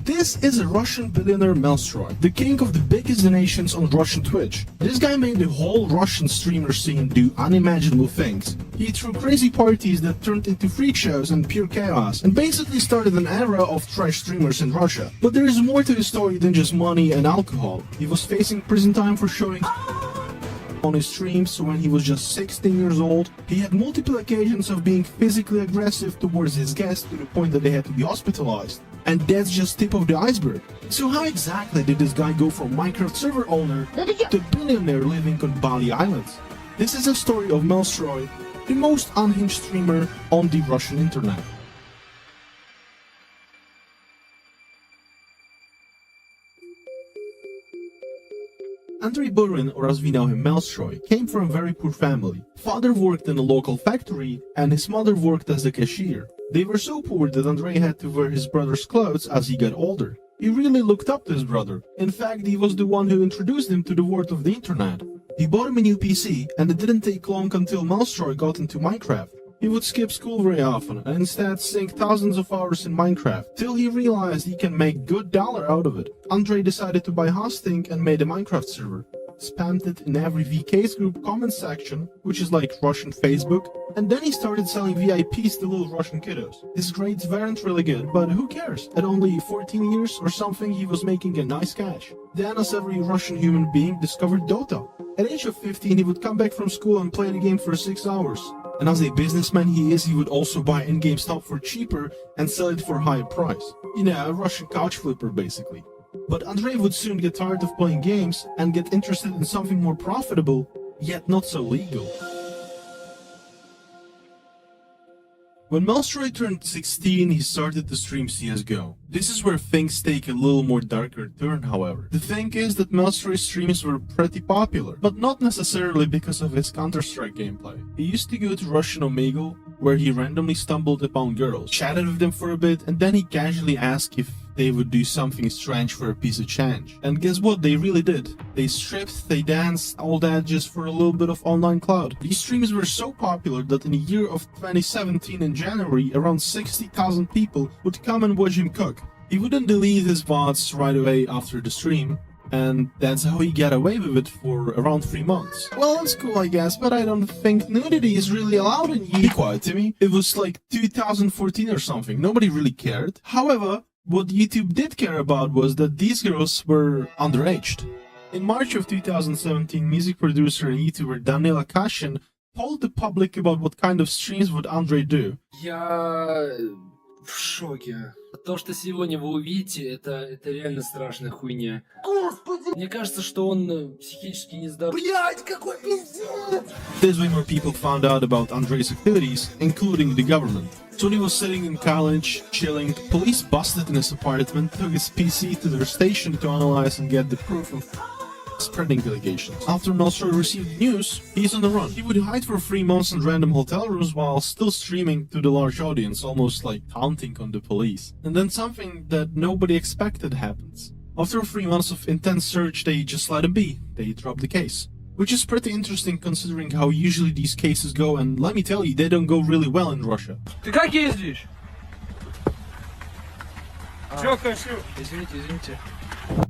This is a Russian billionaire Melstroy, the king of the biggest donations on Russian Twitch. This guy made the whole Russian streamer scene do unimaginable things. He threw crazy parties that turned into freak shows and pure chaos, and basically started an era of trash streamers in Russia. But there is more to his story than just money and alcohol. He was facing prison time for showing on his streams when he was just 16 years old. He had multiple occasions of being physically aggressive towards his guests to the point that they had to be hospitalized. And that's just tip of the iceberg. So how exactly did this guy go from Minecraft server owner to billionaire living on Bali Islands? This is a story of Melstroy, the most unhinged streamer on the Russian internet. Andrei Burin, or as we know him Melstroy, came from a very poor family. Father worked in a local factory and his mother worked as a cashier. They were so poor that Andrei had to wear his brother's clothes as he got older. He really looked up to his brother. In fact, he was the one who introduced him to the world of the internet. He bought him a new PC, and it didn't take long until Melstroy got into Minecraft. He would skip school very often and instead sink thousands of hours in Minecraft, till he realized he can make good dollar out of it. Andrei decided to buy hosting and made a Minecraft server. Spammed it in every VK's group comment section, which is like Russian Facebook, and then he started selling VIPs to little Russian kiddos. His grades weren't really good, but who cares? At only 14 years or something, he was making a nice cash. Then, as every Russian human being, discovered Dota. At age of 15, he would come back from school and play the game for 6 hours. And as a businessman he is, he would also buy in-game stuff for cheaper and sell it for a higher price. You know, a Russian couch flipper basically. But Andrei would soon get tired of playing games and get interested in something more profitable, yet not so legal. When Melstroy turned 16, he started to stream CSGO. This is where things take a little more darker turn, however. The thing is that Melstroy's streams were pretty popular, but not necessarily because of his Counter-Strike gameplay. He used to go to Russian Omegle, where he randomly stumbled upon girls, chatted with them for a bit, and then he casually asked if they would do something strange for a piece of change. And guess what? They really did. They stripped, they danced, all that just for a little bit of online clout. These streams were so popular that in the year of 2017 in January, around 60,000 people would come and watch him cook. He wouldn't delete his VODs right away after the stream, and that's how he got away with it for around 3 months. Well, that's cool I guess, but I don't think nudity is really allowed in YouTube. Be quiet, Timmy. It was like 2014 or something, nobody really cared. However, what YouTube did care about was that these girls were underaged. In March of 2017, music producer and YouTuber Danila Kashin told the public about what kind of streams would Andrei do. Я в шоке. То, что сегодня вы увидите, это реально страшная хуйня. Господи! Мне кажется, что он психически нездоров. Блять, какой пиздец! This way more people found out about Andrei's activities, including the government. So when he was sitting in college, chilling, police busted in his apartment, took his PC to their station to analyze and get the proof of spreading allegations. After Melstroy received news, he's on the run. He would hide for 3 months in random hotel rooms while still streaming to the large audience, almost like taunting on the police. And then something that nobody expected happens. After 3 months of intense search, they just let him be. They dropped the case. Which is pretty interesting considering how usually these cases go, and let me tell you, they don't go really well in Russia. Ты как ездишь? Чё хочу? Извините.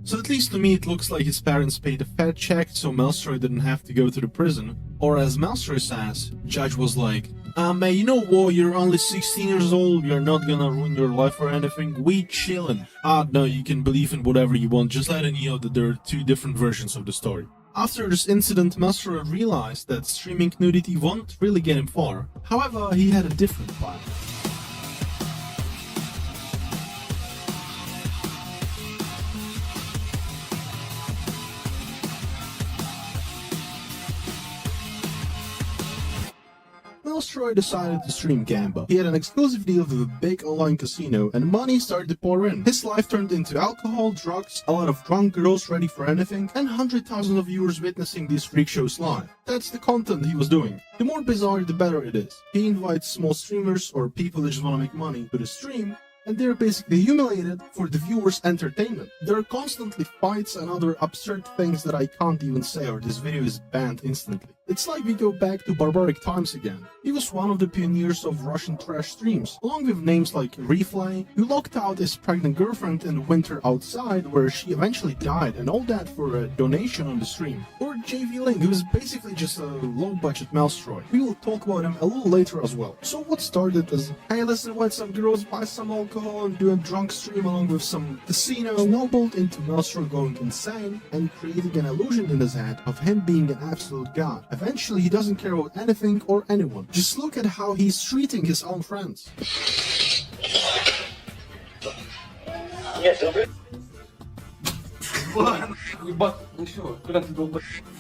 So at least to me it looks like his parents paid a fat check so Melstroy didn't have to go to the prison. Or as Melstroy says, judge was like, man, you know what, you're only 16 years old, you're not gonna ruin your life or anything, we chillin'. No, you can believe in whatever you want, just letting you know that there are 2 different versions of the story. After this incident, Melstroy realized that streaming nudity won't really get him far. However, he had a different plan. Melstroy decided to stream Gamba. He had an exclusive deal with a big online casino and money started to pour in. His life turned into alcohol, drugs, a lot of drunk girls ready for anything, and 100,000 of viewers witnessing these freak shows live. That's the content he was doing. The more bizarre, the better it is. He invites small streamers or people that just want to make money to the stream, and they're basically humiliated for the viewers' entertainment. There are constantly fights and other absurd things that I can't even say or this video is banned instantly. It's like we go back to barbaric times again. He was one of the pioneers of Russian trash streams, along with names like Refly, who locked out his pregnant girlfriend in the winter outside where she eventually died, and all that for a donation on the stream. Or JV Link, who is basically just a low-budget Melstroy. We will talk about him a little later as well. So what started as, hey listen, let some girls buy some alcohol and do a drunk stream along with some casino, snowballed into Melstroy going insane and creating an illusion in his head of him being an absolute god. Eventually he doesn't care about anything or anyone. Just look at how he's treating his own friends.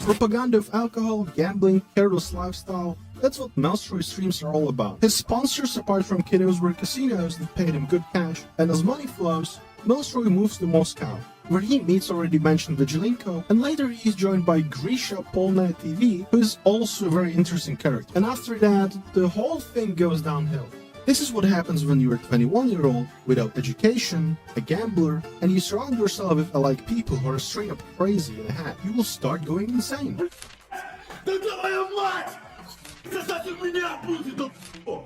Propaganda of alcohol, gambling, careless lifestyle, that's what Melstroy streams are all about. His sponsors apart from kiddos were casinos that paid him good cash, and as money flows, Melstroy moves to Moscow, where he meets already mentioned Vigilenko, and later he is joined by Grisha Polnaya TV, who is also a very interesting character. And after that, the whole thing goes downhill. This is what happens when you're a 21-year-old, without education, a gambler, and you surround yourself with alike people who are straight up crazy in the head. You will start going insane.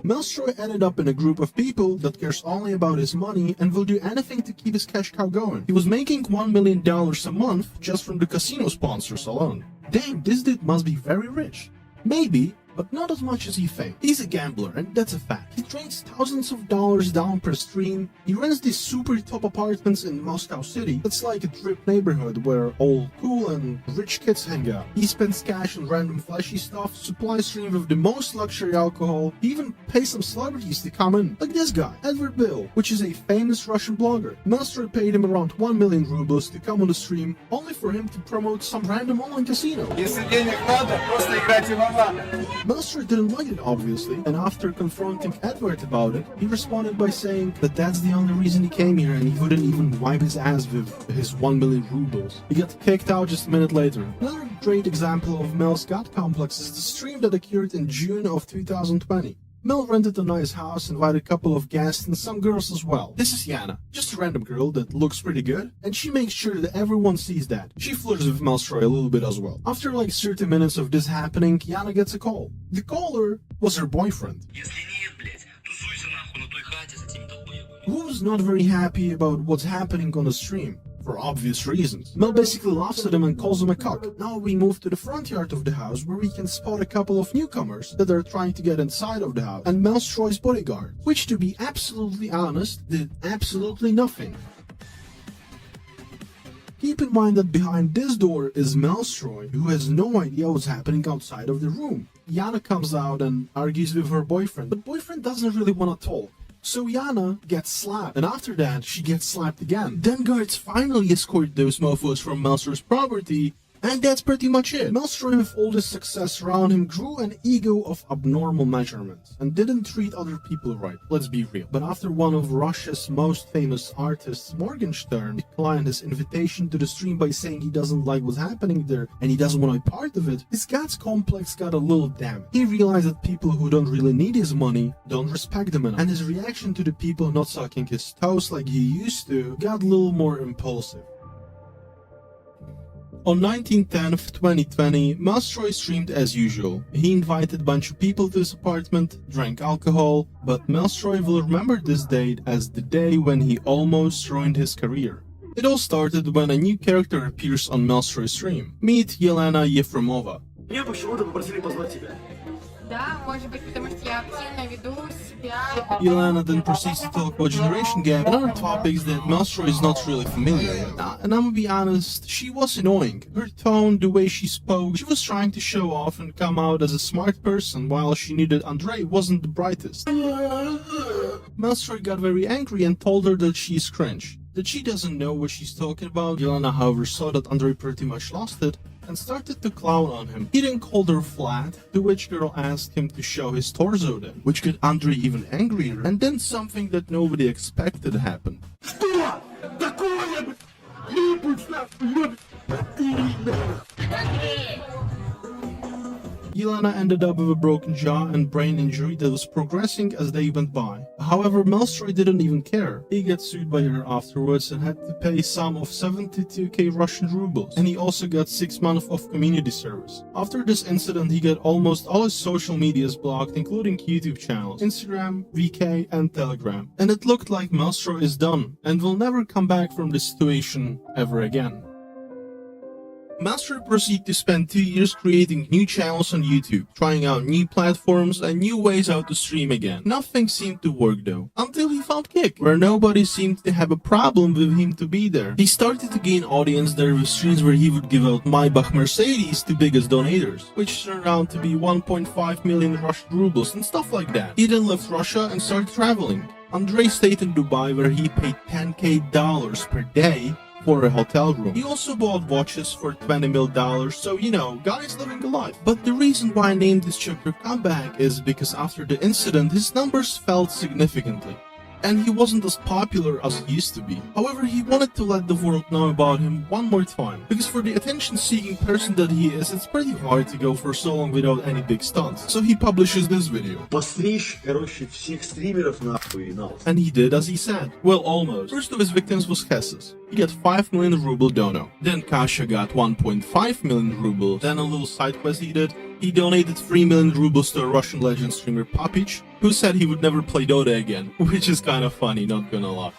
Melstroy ended up in a group of people that cares only about his money and will do anything to keep his cash cow going. He was making $1 million a month just from the casino sponsors alone. Dang, this dude must be very rich. Maybe, but not as much as you think. He's a gambler, and that's a fact. He drains thousands of dollars down per stream. He rents these super top apartments in Moscow City. It's like a drip neighborhood where all cool and rich kids hang out. He spends cash on random flashy stuff, supplies stream with the most luxury alcohol. He even pays some celebrities to come in, like this guy, Edward Bill, which is a famous Russian blogger. Melstroy paid him around 1 million rubles to come on the stream, only for him to promote some random online casino. Melstroy didn't like it, obviously, and after confronting Edward about it, he responded by saying that that's the only reason he came here and he wouldn't even wipe his ass with his 1 million rubles. He got kicked out just a minute later. Another great example of Mel's god complex is the stream that occurred in June of 2020. Mel rented a nice house, invited a couple of guests and some girls as well. This is Yana, just a random girl that looks pretty good, and she makes sure that everyone sees that. She flirts with Melstroy a little bit as well. After like 30 minutes of this happening, Yana gets a call. The caller was her boyfriend, who was not very happy about what's happening on the stream. For obvious reasons. Mel basically laughs at him and calls him a cock. Now we move to the front yard of the house where we can spot a couple of newcomers that are trying to get inside of the house and Melstroy's bodyguard, which to be absolutely honest, did absolutely nothing. Keep in mind that behind this door is Melstroy, who has no idea what's happening outside of the room. Yana comes out and argues with her boyfriend, but boyfriend doesn't really want to talk. So Yana gets slapped, and after that, she gets slapped again. Then guards finally escort those mofos from Melstroy's property, and that's pretty much it. Melstroy, with all this success around him, grew an ego of abnormal measurements and didn't treat other people right, let's be real. But after one of Russia's most famous artists, Morgenstern, declined his invitation to the stream by saying he doesn't like what's happening there and he doesn't want to be part of it, his god's complex got a little damaged. He realized that people who don't really need his money don't respect him enough, and his reaction to the people not sucking his toes like he used to got a little more impulsive. On 19/10, 2020, Melstroy streamed as usual. He invited a bunch of people to his apartment, drank alcohol, but Melstroy will remember this date as the day when he almost ruined his career. It all started when a new character appears on Melstroy's stream. Meet Yelena Yefremova. Меня почему-то попросили позвать тебя. Да, может быть, потому что я активно веду себя. Yelena then proceeds to talk about generation gap and other topics that Melstroy is not really familiar with. And I'm gonna be honest, she was annoying. Her tone, the way she spoke, she was trying to show off and come out as a smart person while she knew that Andrei wasn't the brightest. Melstroy got very angry and told her that she's cringe, that she doesn't know what she's talking about. Yelena, however, saw that Andrei pretty much lost it and started to clown on him. He then called her flat, to which girl asked him to show his torso then, which got Andrei even angrier, and then something that nobody expected happened. Yelena ended up with a broken jaw and brain injury that was progressing as they went by. However, Melstroy didn't even care. He got sued by her afterwards and had to pay a sum of 72k Russian rubles, and he also got 6 months of community service. After this incident, he got almost all his social medias blocked, including YouTube channels, Instagram, VK, and Telegram. And it looked like Melstroy is done and will never come back from this situation ever again. Melstroy proceeded to spend 2 years creating new channels on YouTube, trying out new platforms and new ways how to stream again. Nothing seemed to work though, until he found Kick, where nobody seemed to have a problem with him to be there. He started to gain audience there with streams where he would give out Maybach Mercedes to biggest donators, which turned out to be 1.5 million Russian rubles and stuff like that. He then left Russia and started traveling. Andrei stayed in Dubai where he paid $10k per day for a hotel room. He also bought watches for $20 million, so you know, guy's living a life. But the reason why I named this chapter Comeback is because after the incident, his numbers fell significantly, and he wasn't as popular as he used to be. However, he wanted to let the world know about him one more time, because for the attention-seeking person that he is, it's pretty hard to go for so long without any big stunts. So he publishes this video. Постричь, короче, всех стримеров нахуй на вас. And he did as he said. Well, almost. First of his victims was Hesses. He got 5 million ruble dono. Then Kasha got 1.5 million rubles. Then a little side quest he did. He donated 3 million rubles to a Russian legend streamer Papich, who said he would never play Dota again, which is kind of funny, not gonna lie.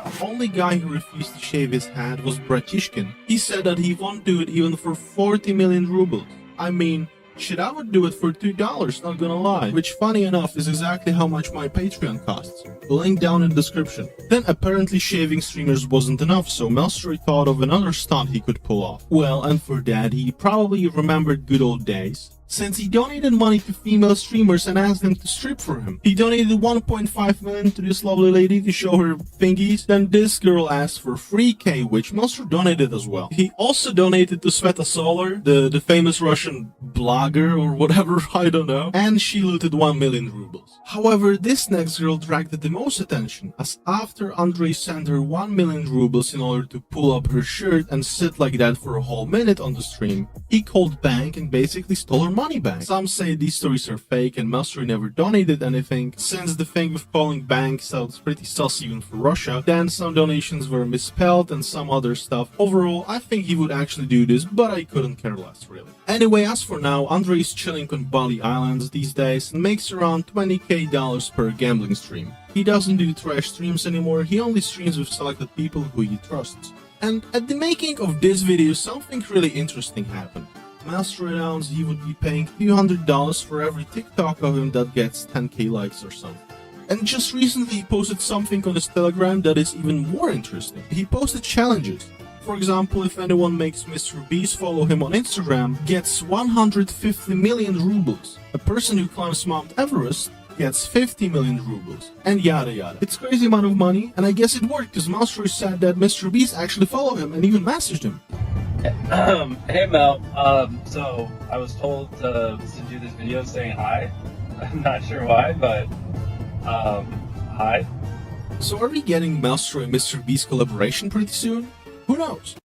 The only guy who refused to shave his head was Bratishkin. He said that he won't do it even for 40 million rubles. I mean, shit, I would do it for $2, not gonna lie. Which, funny enough, is exactly how much my Patreon costs. Link down in the description. Then apparently shaving streamers wasn't enough, so Melstroy thought of another stunt he could pull off. Well, and for that, he probably remembered good old days, since he donated money to female streamers and asked them to strip for him. He donated 1.5 million to this lovely lady to show her thingies. Then this girl asked for 3k, which Melstroy donated as well. He also donated to Sveta Solar, the famous Russian blogger or whatever, I don't know, and she looted 1 million rubles. However, this next girl dragged the most attention, as after Andrei sent her 1 million rubles in order to pull up her shirt and sit like that for a whole minute on the stream, he called bank and basically stole her money back. Some say these stories are fake and Melstroy never donated anything, since the thing with calling bank sounds pretty sus even for Russia. Then some donations were misspelled and some other stuff. Overall, I think he would actually do this, but I couldn't care less really. Anyway, as for now, Andrei is chilling on Bali Islands these days and makes around $20k per gambling stream. He doesn't do trash streams anymore, he only streams with selected people who he trusts. And at the making of this video, something really interesting happened. Melstroy announced he would be paying $200 for every TikTok of him that gets 10k likes or something. And just recently he posted something on his Telegram that is even more interesting. He posted challenges. For example, if anyone makes Mr. Beast follow him on Instagram, gets 150 million rubles. A person who climbs Mount Everest gets 50 million rubles, and yada yada. It's crazy amount of money, and I guess it worked because Melstroy said that Mr. Beast actually followed him and even messaged him. Hey Mel, so I was told to do this video saying hi. I'm not sure why, but hi. So are we getting Melstroy and Mr. Beast collaboration pretty soon? Who knows?